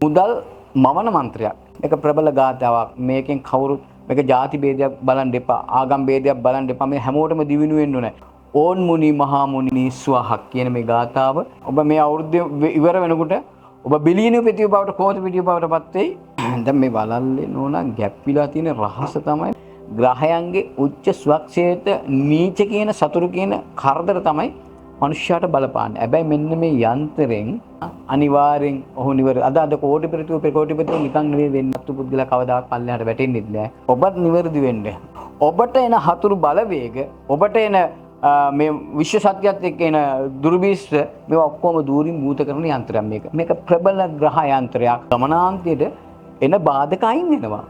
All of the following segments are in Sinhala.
මුදල් මවන මන්ත්‍රයක්. මේක ප්‍රබල ගාථාවක්. මේකෙන් කවුරුත් මේක ಜಾති ભેදයක් බලන් දෙපා, ආගම් ભેදයක් බලන් දෙපා. මේ හැමෝටම දිවිනු වෙන්න ඕනේ. ඕන් මුනි මහා මුනි ස්වහක් කියන මේ ගාථාව ඔබ මේ අවුරුද්ද ඉවර වෙනකොට ඔබ බිලියන පිටිය බවට කෝටි පිටිය බවට පත් වෙයි. දැන් මේ වලල්ලේ නෝනා ගැප්පිලා තියෙන රහස තමයි ග්‍රහයන්ගේ උච්ච ස්වක්ෂේත නීච කියන සතුරු කියන කරදර තමයි මනුෂ්‍යයාට බලපාන්නේ. හැබැයි මෙන්න මේ යන්ත්‍රයෙන් අනිවාර්යෙන් ඔහු නිවර අද කෝටිපති නිකන් නෙවෙයි වෙන්නත් පුද්ගලයා කවදාවත් පල්ලෙහාට වැටෙන්නේ නැහැ. ඔබත් නිවැරදි වෙන්න. ඔබට එන හතුරු බලවේග, ඔබට එන මේ විශ්ව සත්‍යයත් එක්ක එන දුර්විශ්ව මේවා ඔක්කොම දූරින් භූත කරන යන්ත්‍රයක් මේක. මේක ප්‍රබල ග්‍රහ යන්ත්‍රයක්. ගමනාන්තයට එන බාධක අයින් වෙනවා.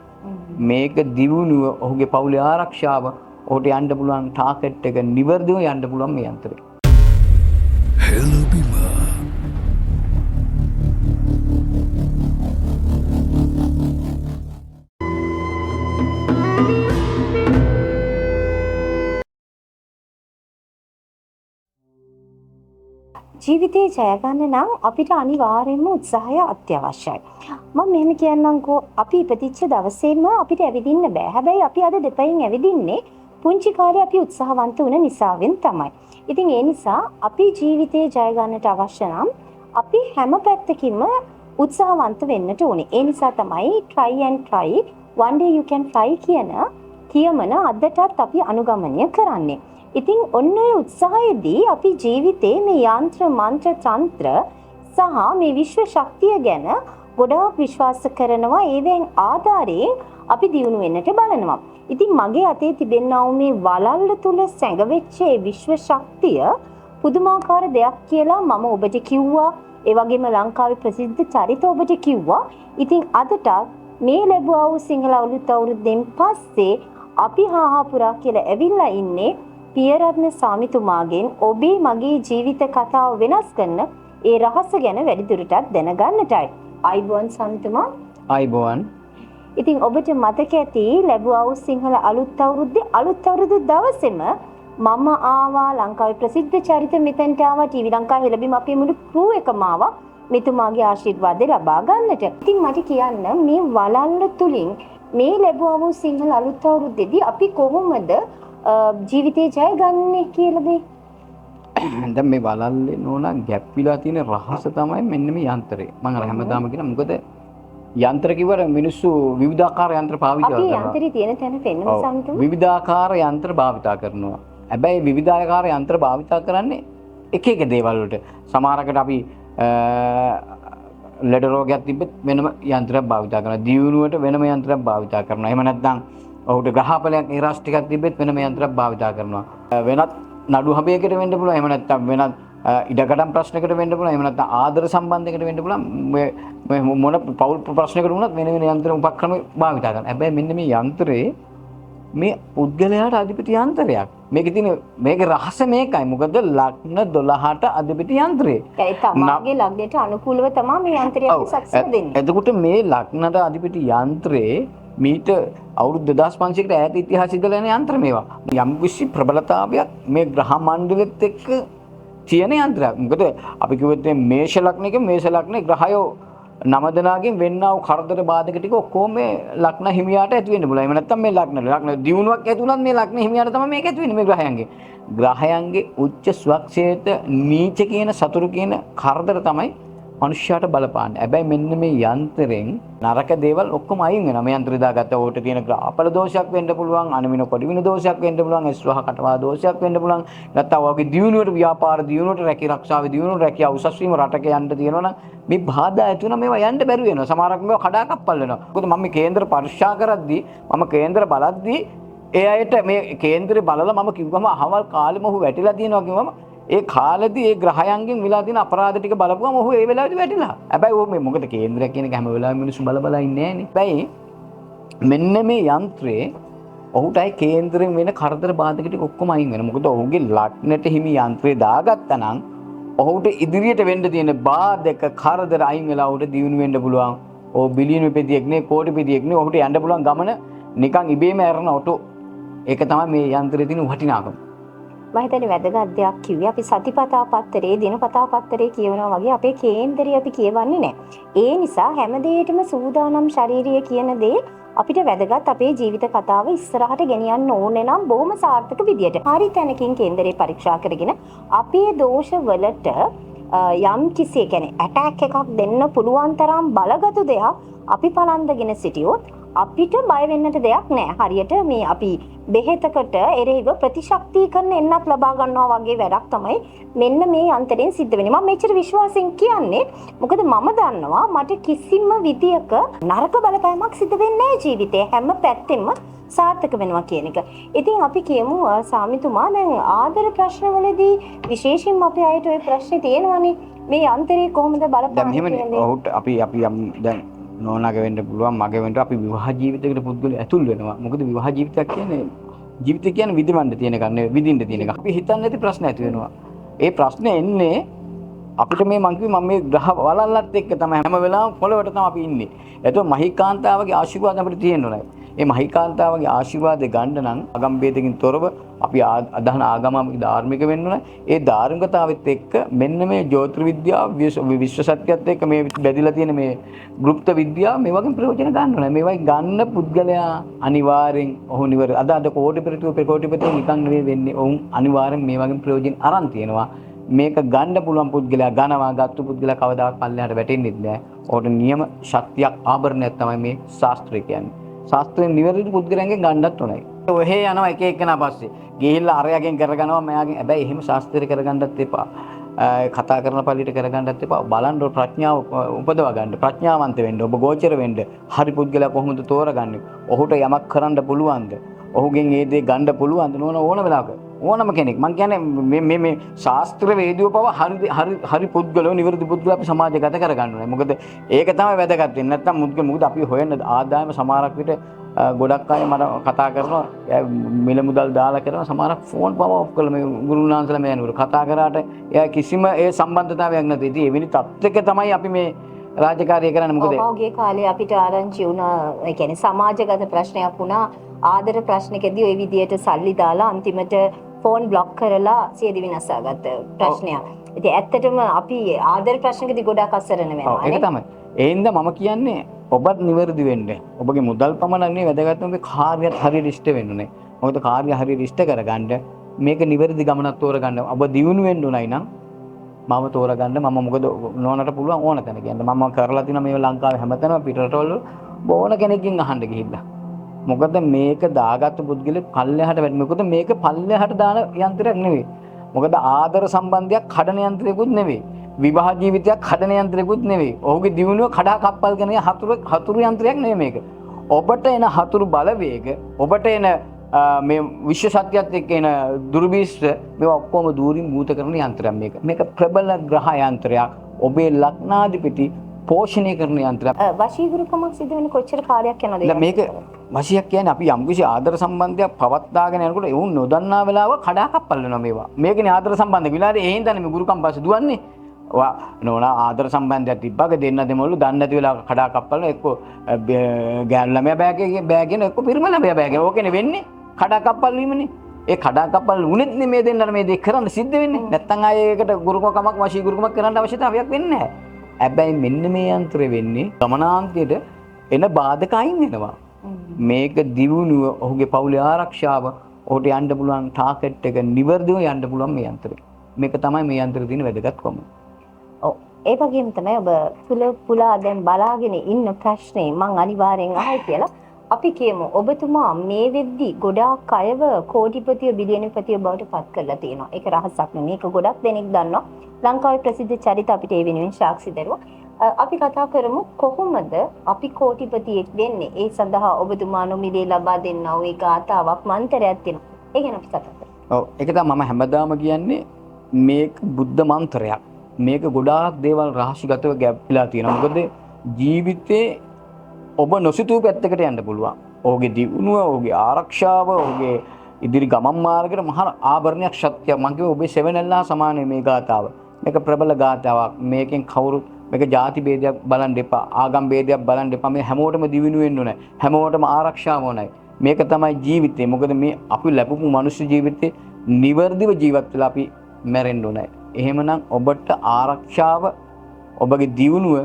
මේක දියුණුව ඔහුගේ පවුලේ ආරක්ෂාව ඔහුට යන්න පුළුවන් ටාකට් එක නිවර්දිව යන්න පුළුවන් මේ යන්ත්‍රය. Hello Bima. ජීවිතේ ජය ගන්න නම් අපිට අනිවාර්යයෙන්ම උත්සාහය අත්‍යවශ්‍යයි. මම මෙහෙම කියන්නම්කෝ අපි ඉපදිච්ච දවසේම අපිට ඇවිදින්න බෑ. හැබැයි අපි අද දෙපයින් ඇවිදින්නේ පුංචි කාලේ අපි උත්සාහවන්ත වුණ නිසාවෙන් තමයි. ඉතින් ඒ නිසා අපි ජීවිතේ ජය ගන්නට අවශ්‍ය නම් අපි හැම පැත්තකින්ම උත්සාහවන්ත වෙන්නට ඕනේ. ඒ නිසා තමයි try and try one day you can fly කියන කියමන අදටත් අපි අනුගමනය කරන්නේ. ඉතින් ඔන්න ඔය උත්සාහයේදී අපි ජීවිතේ මේ යන්ත්‍ර මන්ත්‍ර තන්ත්‍ර සහ මේ විශ්ව ශක්තිය ගැන ගොඩාක් විශ්වාස කරනවා. ඒවෙන් ආධාරයෙන් අපි දියුණු වෙන්නට බලනවා. ඉතින් මගේ අතේ තිබෙනා වූ මේ වලල්ල තුල සැඟවෙච්ච ඒ විශ්ව ශක්තිය පුදුමාකාර දෙයක් කියලා මම ඔබට කිව්වා. ඒ වගේම ලංකාවේ ප්‍රසිද්ධ චරිත ඔබට කිව්වා. ඉතින් අදට මේ ලැබුවා වූ සිංහල අලුත් අවුරුද්දෙන් පස්සේ අපි හාහාපුරා කියලා ඇවිල්ලා ඉන්නේ පියරත්න සාමිතුමාගෙන් ඔබේ මගේ ජීවිත කතාව වෙනස් කරන ඒ රහස ගැන වැඩිදුරටත් දැනගන්නටයි. අයිබෝන් සාමිතුමා. අයිබෝන්. ඉතින් ඔබට මතක ඇති ලැබුවා වූ සිංහල අලුත් අවුරුදු දවසේම මම ආවා ලංකාවේ ප්‍රසිද්ධ චරිත මෙතෙන්ට ආවා ටීවී ලංකාව හෙළබීම අපේ මුළු ක්‍රූ එකම ආවා මෙතුමාගේ ආශිර්වාද ලබා ගන්නට. ඉතින් මට කියන්න මේ වලල්ල තුලින් මේ ලැබුවා වූ සිංහල අලුත් අවුරුද්දේදී අපි කොහොමද ජීවිතේ ජය ගන්නේ කියලා දෙයි. දැන් මේ වලල්ලේ නෝනා ගැප්පිලා තියෙන රහස තමයි මෙන්න මේ යන්ත්‍රය. මම අර හැමදාම කියන මොකද යන්ත්‍ර කිව්වර මිනිස්සු විවිධාකාර යන්ත්‍ර පාවිච්චි කරනවා. අපි යන්ත්‍රය තියෙන තැන පෙන්වමු සම්තුම. විවිධාකාර යන්ත්‍ර භාවිතා කරනවා. හැබැයි විවිධාකාර යන්ත්‍ර භාවිතා කරන්නේ එක එක දේවල් වලට. සමහරකට අපි ලෙඩ රෝගයක් තිබ්බත් වෙනම යන්ත්‍රයක් භාවිතා කරනවා. දියුණුවට වෙනම යන්ත්‍රයක් භාවිතා කරනවා. එහෙම නැත්නම් ඔහුට ග්‍රහපලයක් ඉරස් ටිකක් තිබෙත් වෙනම යන්ත්‍රයක් භාවිතා කරනවා. වෙනත් නඩු හබයකට වෙන්න පුළුවන්. එහෙම නැත්නම් වෙනත් ඉඩකඩම් ප්‍රශ්නයකට වෙන්න පුළුවන්. එහෙම නැත්නම් ආදර සම්බන්ධයකට වෙන්න පුළුවන්. මේ මොන පෞල් ප්‍රශ්නයකට වුණත් වෙන වෙන යන්ත්‍ර උපක්‍රම භාවිතා කරනවා. හැබැයි මෙන්න මේ යන්ත්‍රයේ මේ පුද්ගලයාට අධිපති යන්ත්‍රයක්. මේකේ තියෙන මේකේ රහස මේකයි. මොකද ලග්න 12ට අධිපති යන්ත්‍රය. ඒ තමගේ ලග්නයට අනුකූලව තමයි මේ යන්ත්‍රය අපි සකස් දෙන්නේ. එතකොට මේ ලග්නට අධිපති යන්ත්‍රයේ මීට අවුරුදු 2500කට ඈත ඉතිහාසය ඉඳලා යන යන්ත්‍ර මේවා. යම් කිසි ප්‍රබලතාවයක් මේ ග්‍රහ මණ්ඩලෙත් එක්ක තියෙන යන්ත්‍රයක්. මොකද අපි කිව්වොත් මේෂ ලග්නේ ග්‍රහයෝ 9 දෙනාගෙන් වෙන්නා වූ කරදර බාධක ටික ඔක්කොම මේ ලග්න හිමියාට ඇති වෙන්න පුළුවන්. එහෙම නැත්නම් මේ ලග්න දියුණුවක් ඇති වුණත් මේ ලග්න හිමියාට තමයි මේක ඇති වෙන්නේ මේ ග්‍රහයන්ගේ උච්ච ස්වක්ෂේත නීච කියන සතුරු කියන කරදර තමයි මනුෂ්‍යයාට බලපාන්නේ. හැබැයි මෙන්න මේ යන්ත්‍රයෙන් නරක දේවල් ඔක්කොම අයින් වෙනවා. මේ යන්ත්‍රය දාගත්ත ඕට තියෙන අපල දෝෂයක් වෙන්න පුළුවන්, අනමින කොඩිවින දෝෂයක් වෙන්න පුළුවන්, ස්වහ කටවා දෝෂයක් වෙන්න පුළුවන්. නැත්නම් ඔයගේ දියුණුවට ව්‍යාපාර දියුණුවට රැකී ආරක්ෂාවේ දියුණුවට රැකියාව උසස් වීම රටක යන්න තියෙනවනම් මේ බාධා ඇති වෙනවා. මේවා යන්න බැරි වෙනවා. සමහරක් මේවා කඩාකප්පල් වෙනවා. මොකද මම මේ කේන්දර පරීක්ෂා කරද්දී මම කේන්දර බලද්දී ඒ අයට මේ කේන්දරේ බලලා මම කිව්වම අහවල් කාලෙම ඔහු වැටිලා තියෙනවා කිව්වම ඒ කාලෙදී ඒ ග්‍රහයන්ගෙන් විලා තියෙන අපරාධ ටික බලපුවම ඔහු ඒ වෙලාවේදී වැටිලා. හැබැයි ඔහු මේ මොකද කේන්ද්‍රයක් කියන එක හැම වෙලාවෙම මිනිස්සු බල ඉන්නේ නැහනේ. හැබැයි මෙන්න මේ යන්ත්‍රයේ ඔහුටයි කේන්ද්‍රයෙන් වෙන කරදර බාධක ටික ඔක්කොම අයින් වෙනවා. මොකද ඔහුගේ ලග්නට හිමි යන්ත්‍රය දාගත්තා නම් ඔහුට ඉදිරියට වෙන්න තියෙන බාධක කරදර අයින් වෙලා ඔහුට දියුණු වෙන්න පුළුවන්. ඔහු බිලියන පෙදියෙක් නේ කෝටිපතියෙක් නේ ඔහුට යන්න පුළුවන් ගමන නිකන් ඉබේම ඇරෙන ඔටෝ. ඒක තමයි මේ යන්ත්‍රයේ තියෙන වටිනාකම. මම හිතන්නේ වැදගත් දෙයක් කිව්වේ අපි සතිපතා පත්තරේ දිනපතා පත්තරේ කියවනවා වගේ අපේ කේන්දරය අපි කියවන්නේ නැහැ. ඒ නිසා හැම දෙයකටම සූදානම් ශාරීරිය කියන දේ අපිට වැදගත් අපේ ජීවිත කතාව ඉස්සරහට ගෙනියන්න ඕනේ නම් බොහොම සාර්ථක විදියට. හරි තැනකින් කේන්දරේ පරීක්ෂා කරගෙන අපේ දෝෂ වලට යම් කිසි කියන්නේ ඇටැක් එකක් දෙන්න පුළුවන් තරම් බලගත් දෙයක් අපි පලන්දගෙන සිටියොත් අපිට බය වෙන්නට දෙයක් නැහැ. හරියට මේ අපි බෙහෙතකට එරෙහිව ප්‍රතිශක්තිකරණ එන්නත් ලබා ගන්නවා වගේ වැඩක් තමයි මෙන්න මේ අන්තරෙන් සිද්ධ වෙන්නේ. මම මෙච්චර විශ්වාසයෙන් කියන්නේ මොකද මම දන්නවා මට කිසිම විදියක නරක බලපෑමක් සිද්ධ වෙන්නේ නැහැ ජීවිතේ. හැම පැත්තෙම සාර්ථක වෙනවා කියන එක. ඉතින් අපි කියමු සාමිතුමා දැන් ආදර ප්‍රශ්නවලදී විශේෂයෙන්ම අපේ අයට ওই ප්‍රශ්නේ තියෙනවානේ. මේ අන්තරේ කොහොමද බලපාන්නේ? දැන් මෙහෙමනේ. ඔහුට අපි දැන් නෝනාගේ වෙන්න පුළුවන් මගේ වෙන්න අපි විවාහ ජීවිතයකට පුද්ගලයා ඇතුල් වෙනවා. මොකද විවාහ ජීවිතයක් කියන්නේ ජීවිතය කියන්නේ විඳින්න තියෙන එකක් නෙවෙයි විඳින්න තියෙන එකක්. අපි හිතන්නේ නැති ප්‍රශ්න ඇති වෙනවා. ඒ ප්‍රශ්නේ එන්නේ අපිට මේ මම මේ ග්‍රහ වලල්ලත් එක්ක තමයි හැම වෙලාවෙම පොළවට තමයි අපි ඉන්නේ. ඒතකොට මහිකාන්තාවගේ ආශිර්වාද අපිට තියෙන්න ඕනේ. මේ මහිකාන්තාවගේ ආශිර්වාදය ගන්න නම් අගම්භේදකින් තොරව අපි අදහන ආගමම ධාර්මික වෙන්න ඕනේ. ඒ ධාර්මිකතාවෙත් එක්ක මෙන්න මේ ජ්‍යොතිර්විද්‍යාව විශ්ව සත්‍යයත් එක්ක මේ බැඳිලා තියෙන මේ ගුප්ත විද්‍යාව මේ වගේ ප්‍රයෝජන ගන්න ඕනේ. මේවයි ගන්න පුද්ගලයා අනිවාර්යෙන් ඔහු නිවර අද කෝටිපති නිකන් නෙවෙයි වෙන්නේ. ඔවුන් අනිවාර්යෙන් මේ වගේ ප්‍රයෝජන අරන් තියෙනවා. මේක ගන්න පුළුවන් පුද්ගලයා ගනවා ගත්තු පුද්ගලයා කවදාවත් පල්ලෙහාට වැටෙන්නේ නැහැ. ඔහුට නියම ශක්තියක් ආභරණයක් තමයි මේ ශාස්ත්‍රය කියන්නේ. ශාස්ත්‍රයෙන් නිවැරදි පුද්ගලයන්ගෙන් ගන්නත් ඕනයි. ඔහේ යනවා එක එකනා පස්සේ. ගිහිල්ලා අරයාගෙන් කරගනවා මෙයාගෙන්. හැබැයි එහෙම ශාස්ත්‍රය කරගන්නත් එපා. කතා කරන පළියට කරගන්නත් එපා. බලන්න ප්‍රඥාව උපදවා ගන්න. ප්‍රඥාවන්ත වෙන්න. ඔබ ගෝචර වෙන්න. හරි පුද්ගලයා කොහොමද තෝරගන්නේ? ඔහුට යමක් කරන්න පුළුවන්ද? ඔහුගෙන් ඒ දේ ගන්න පුළුවන්ද? ඕන වෙලාවක. ඕනම කෙනෙක්. මම කියන්නේ මේ ශාස්ත්‍ර වේදියෝ පව හරි පුද්ගලෝ නිවැරදි පුද්ගලෝ අපි සමාජගත කරගන්න ඕනේ. මොකද ඒක තමයි වැදගත් වෙන්නේ. නැත්තම් මොකද අපි හොයන්න ආදායම සමහරක් විට ගොඩක් අය මට කතා කරනවා මිල මුදල් දාලා කරනවා සමහරක් ෆෝන් පව ඔෆ් කරලා මේ ගුරුනාන්සලා මේ යනකොට කතා කරාට එයා කිසිම ඒ සම්බන්ධතාවයක් නැති. ඉතින් එවැනි තත්ත්වයක තමයි අපි මේ රාජකාරිය කරන්නේ. මොකද ඔහුගේ කාලේ අපිට ආරංචි වුණා ඒ කියන්නේ සමාජගත ප්‍රශ්නයක් වුණා. ආදර ප්‍රශ්නකදී ওই විදියට සල්ලි දාලා අන්තිමට ෆෝන් බ්ලොක් කරලා සියදි විනාශාගත ප්‍රශ්නයක්. ඉතින් ඇත්තටම අපි ආදර ප්‍රශ්නකදී ගොඩක් අසරණ වෙනවා නේ. ඒක තමයි. ඒ හින්දා මම කියන්නේ ඔබත් නිවැරදි වෙන්න. ඔබගේ මුදල් පමණක් නෙවෙයි වැදගත් ඔබේ කාර්යයත් හරියට ඉෂ්ට වෙන්න ඕනේ. මොකද කාර්ය හරියට ඉෂ්ට කරගන්න මේක නිවැරදි ගමනක් තෝරගන්න. ඔබ දියුණු වෙන්න උනයි නම් මම තෝරගන්න මම මොකද නෝනට පුළුවන් ඕන තැන කියන්නේ. මම කරලා තිනවා මේ ලංකාවේ හැමතැනම පිටරටවල ඕන කෙනෙක්ගෙන් අහන්න ගිහිල්ලා. මොකද මේක දාගත්තු පුද්ගලෙක් පල්ලෙහාට වැඩි. මොකද මේක පල්ලෙහාට දාන යන්ත්‍රයක් නෙවෙයි. මොකද ආදර සම්බන්ධයක් කඩන යන්ත්‍රයකුත් නෙවෙයි. විවාහ ජීවිතයක් කඩන යන්ත්‍රයකුත් නෙවෙයි. ඔහුගේ දියුණුව කඩා කප්පල් කරන හතුරු යන්ත්‍රයක් නෙවෙයි මේක. ඔබට එන හතුරු බලවේග, ඔබට එන මේ විශ්ව සත්‍යයත් එක්ක එන දුර්විශ්ව මේවා ඔක්කොම දූරින් භූත කරන යන්ත්‍රයක් මේක. මේක ප්‍රබල ග්‍රහ යන්ත්‍රයක්. ඔබේ ලග්නාධිපති පෝෂණය කරන යන්ත්‍රයක්. වශීගුරුකමක් සිදු වෙන කොච්චර කාලයක් යනවද? මේක වශියක් කියන්නේ අපි යම්කිසි ආදර සම්බන්ධයක් පවත්වාගෙන යනකොට ඒ උන් නොදන්නා වෙලාව කඩා කප්පල් වෙනවා මේවා. මේකනේ ආදර සම්බන්ධ විලාරේ ඒ හින්දානේ මේ ගුරුකම් පස්සේ දුවන්නේ. ඔයා නෝනා ආදර සම්බන්ධයක් තිබ්බාක දෙන්න දෙමළු දන්නේ නැති වෙලාවක කඩා කප්පල් එක්ක ගෑනු ළමයා බෑගෙන එක්ක පිරිම ළමයා බෑගෙන ඕකනේ වෙන්නේ. කඩා කප්පල් වීමනේ. ඒ කඩා කප්පල් උනේත් නේ මේ දෙන්නට මේ දෙක කරන්න සිද්ධ වෙන්නේ. නැත්තම් ආයේ ඒකට ගුරුකමක් වශී ගුරුකමක් කරන්න අවශ්‍යතාවයක් වෙන්නේ නැහැ. හැබැයි මෙන්න මේ යන්ත්‍රය වෙන්නේ ගමනාන්තයට එන බාධක අයින් වෙනවා. මේක දියුණුව ඔහුගේ පවුලේ ආරක්ෂාව ඔහුට යන්න පුළුවන් ටාකට් එක නිවර්දිව යන්න පුළුවන් මේ යන්ත්‍රය. මේක තමයි මේ යන්ත්‍රයේ තියෙන වැදගත්කම. ඔව් ඒ වගේම තමයි ඔබ පුලා දැන් බලාගෙන ඉන්න ප්‍රශ්නේ මං අනිවාර්යෙන් අහයි කියලා. අපි කියමු ඔබතුමා මේ වෙද්දි ගොඩාක් අයව කෝටිපතිය බිලියනපතිය බවට පත් කරලා තියෙනවා. ඒක රහසක් නෙමෙයි. මේක ගොඩක් දෙනෙක් දන්නවා. ලංකාවේ ප්‍රසිද්ධ චරිත අපිට ඒ වෙනුවෙන් සාක්ෂි දරුවා. අපි කතා කරමු කොහොමද අපි කෝටිපතියෙක් වෙන්නේ? ඒ සඳහා ඔබතුමා නොමිලේ ලබා දෙන්නා වූ ඒ ගාතාවක් මන්ත්‍රයක් තියෙනවා. ඒ ගැන අපි කතා කරමු. ඔව් ඒක තමයි මම හැමදාම කියන්නේ මේක බුද්ධ මන්ත්‍රයක්. මේක ගොඩාක් දේවල් රහසිගතව ගැප්පිලා තියෙනවා. මොකද ජීවිතේ ඔබ නොසිතූ පැත්තකට යන්න පුළුවන්. ඔහුගේ දියුණුව, ඔහුගේ ආරක්ෂාව, ඔහුගේ ඉදිරි ගමන් මාර්ගයට මහා ආභරණයක් ශක්තියක්. මම කිව්වේ ඔබේ සෙවණැල්ලා සමානයි මේ ගාතාව. මේක ප්‍රබල ගාතාවක්. මේකෙන් කවුරු මේක ಜಾති ભેදයක් බලන් දෙපා, ආගම් ભેදයක් බලන් දෙපා. මේ හැමෝටම දිවිනු වෙන්න ඕනේ. හැමෝටම ආරක්ෂාව ඕනේ. මේක තමයි ජීවිතේ. මොකද මේ අපි ලැබපු මනුෂ්‍ය ජීවිතේ නිවර්දිව ජීවත් වෙලා අපි මැරෙන්න ඕනේ. එහෙමනම් ඔබට ආරක්ෂාව ඔබගේ දියුණුව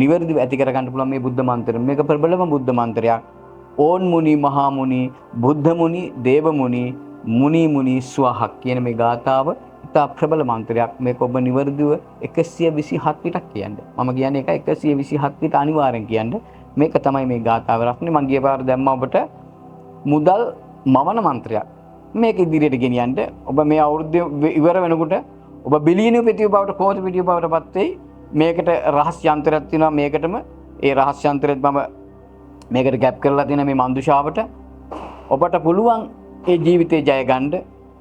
නිවර්දිව ඇති කරගන්න පුළුවන් මේ බුද්ධ මන්ත්‍රය. මේක ප්‍රබලම බුද්ධ මන්ත්‍රයක්. ඕන් මුනි මහා මුනි බුද්ධ මුනි දේව මුනි මුනි මුනි ස්වාහක් කියන මේ ගාථාව ඉතා ප්‍රබල මන්ත්‍රයක්. මේක ඔබ නිවර්දිව 127 පිටක් කියන්නේ. මම කියන්නේ ඒක 127 පිට අනිවාර්යෙන් කියන්නේ. මේක තමයි මේ ගාථාව රත්නේ. මම ගිය පාර දැම්මා ඔබට මුදල් මවන මන්ත්‍රයක්. මේක ඉදිරියට ගෙනියන්න ඔබ මේ අවුරුද්ද ඉවර වෙනකොට ඔබ බිලියන පිටිය බවට කෝටි පිටිය බවට පත් වෙයි. මේකට රහස් යන්ත්‍රයක් තියෙනවා. මේකටම ඒ රහස් යන්ත්‍රෙත් මම මේකට ගැප් කරලා තියෙන මේ මන්දුෂාවට ඔබට පුළුවන් ඒ ජීවිතේ ජය ගන්න.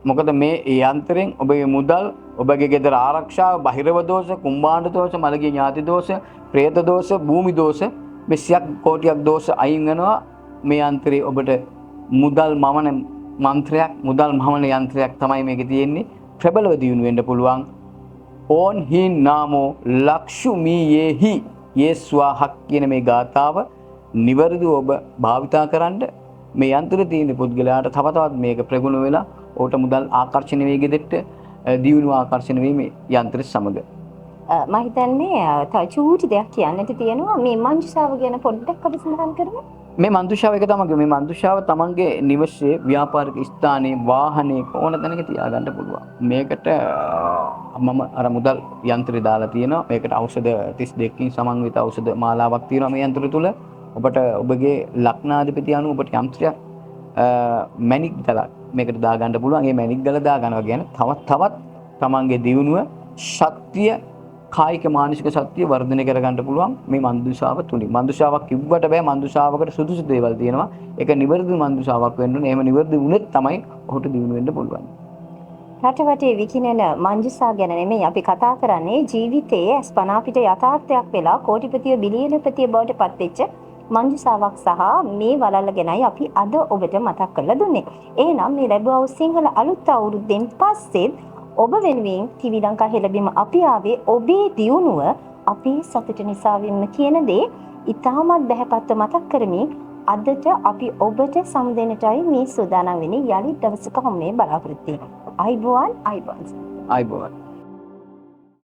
මොකද මේ යන්ත්‍රයෙන් ඔබගේ මුදල්, ඔබගේ ගෙදර ආරක්ෂාව, බහිරව දෝෂ, කුම්භාණ්ඩ දෝෂ, මළගිය ඥාති දෝෂ, പ്രേත දෝෂ, භූමි දෝෂ මේ සියක් කෝටියක් දෝෂ අයින් වෙනවා. මේ යන්ත්‍රේ ඔබට මුදල් මවන මන්ත්‍රයක්, මුදල් මවන යන්ත්‍රයක් තමයි මේකේ තියෙන්නේ. ප්‍රබලව දියුණු වෙන්න පුළුවන්. ඕන් හි නාමෝ ලක්ෂුමීයේහි යේස්වාහක් කියන මේ ගාථාව නිවැරදිව ඔබ භාවිතා කරන්න මේ යන්ත්‍රයේ තියෙන පුද්ගලයාට තව තවත් මේක ප්‍රගුණ වෙලා ඔහුට මුදල් ආකර්ෂණය වෙයි ගෙදෙට්ට දියුණුව ආකර්ෂණය වෙයි මේ යන්ත්‍රය සමග. මම හිතන්නේ තව චූටි දෙයක් කියන්නට තියෙනවා. මේ මංජුසාව ගැන පොඩ්ඩක් අපි සඳහන් කරමු. මේ මන්දුෂාව එක තමයි මේ මන්දුෂාව තමන්ගේ නිවසේ ව්‍යාපාරික ස්ථානයේ වාහනයක ඕන තැනක තියාගන්න පුළුවන්. මේකට මම අර මුදල් යන්ත්‍රය දාලා තියෙනවා. මේකට ඖෂධ 32කින් සමන්විත ඖෂධ මාලාවක් තියෙනවා මේ යන්ත්‍රය තුල. ඔබට ඔබගේ ලග්නාධිපති අනුව ඔබට යම්ත්‍රයක් මැණික් ගලක් මේකට දාගන්න පුළුවන්. මේ මැණික් ගල දාගන්නවා කියන්නේ තවත් තමන්ගේ දියුණුව, ශක්තිය, කායික මානසික ශක්තිය වර්ධනය කරගන්න පුළුවන් මේ මන්දුෂාව තුලින්. මන්දුෂාවක් කිව්වට බෑ. මන්දුෂාවකට සුදුසු දේවල් තියෙනවා. ඒක නිවර්දිත මන්දුෂාවක් වෙන්න ඕනේ. එහෙම නිවර්දිත වුණෙත් තමයි ඔහුට දියුණු වෙන්න පුළුවන්. රටවටේ විකිනෙන මංජුසා ගැන නෙමෙයි අපි කතා කරන්නේ. ජීවිතයේ ස්පනා පිට යථාර්ථයක් වෙලා කෝටිපතිය බිලියනපතිය බවට පත්වෙච්ච මංජුසාවක් සහ මේ වලල්ල ගැනයි අපි අද ඔබට මතක් කරලා දුන්නේ. එහෙනම් මේ ලැබුවා සිංහල අලුත් අවුරුද්දෙන් පස්සෙත් ඔබ වෙනුවෙන් ටීවී ලංකා හෙළබීම අපි ආවේ ඔබේ දියුණුව අපේ සතුට නිසා වෙන්න කියන දේ ඉතාමත් බහැපත්ව මතක් කරමින් අදට අපි ඔබට සම්දෙන්නටයි මේ සූදානම් වෙන්නේ. යලි දවසක හැම බලාපොරොත්තු වෙනවා. අයිබෝවන්. ආයිබෝවන්.